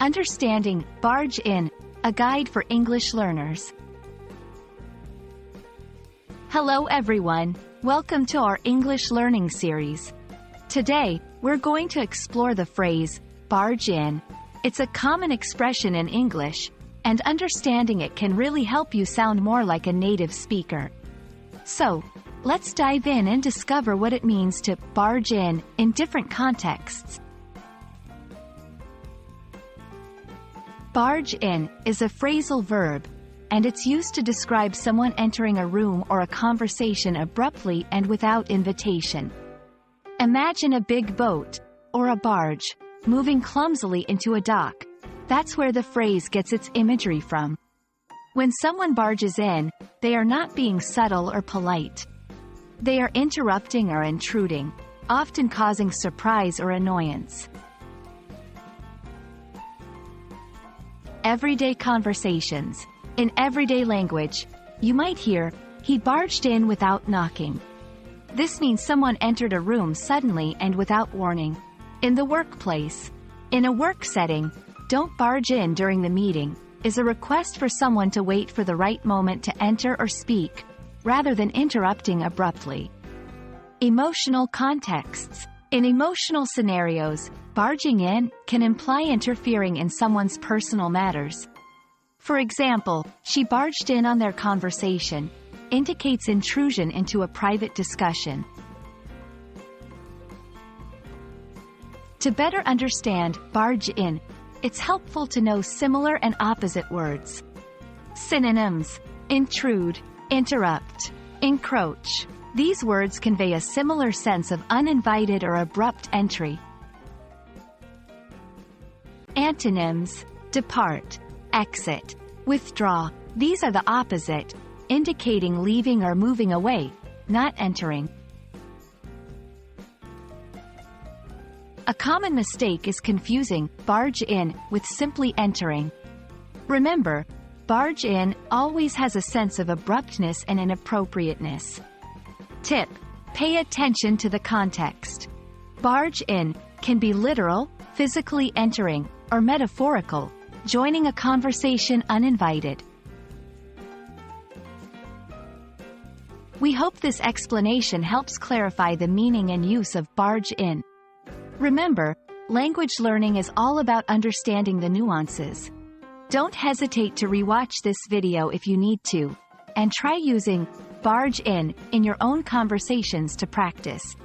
Understanding Barge In, a guide for English learners. Hello everyone, welcome to our English learning series. Today, we're going to explore the phrase, barge in. It's a common expression in English, and understanding it can really help you sound more like a native speaker. So, let's dive in and discover what it means to barge in different contexts. Barge in is a phrasal verb, and it's used to describe someone entering a room or a conversation abruptly and without invitation. Imagine a big boat, or a barge, moving clumsily into a dock. That's where the phrase gets its imagery from. When someone barges in, they are not being subtle or polite. They are interrupting or intruding, often causing surprise or annoyance. Everyday conversations. In everyday language, you might hear, "He barged in without knocking." This means someone entered a room suddenly and without warning. In the workplace. In a work setting, "Don't barge in during the meeting," is a request for someone to wait for the right moment to enter or speak, rather than interrupting abruptly. Emotional contexts. In emotional scenarios, barging in can imply interfering in someone's personal matters. For example, "She barged in on their conversation," indicates intrusion into a private discussion. To better understand barge in, it's helpful to know similar and opposite words. Synonyms: intrude, interrupt, encroach. These words convey a similar sense of uninvited or abrupt entry. Antonyms: depart, exit, withdraw. These are the opposite, indicating leaving or moving away, not entering. A common mistake is confusing barge in with simply entering. Remember, barge in always has a sense of abruptness and inappropriateness. Tip: pay attention to the context. Barge in can be literal, physically entering, or metaphorical, joining a conversation uninvited. We hope this explanation helps clarify the meaning and use of barge in. Remember, language learning is all about understanding the nuances. Don't hesitate to rewatch this video if you need to, and try using barge in your own conversations to practice.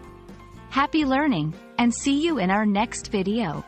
Happy learning, and see you in our next video.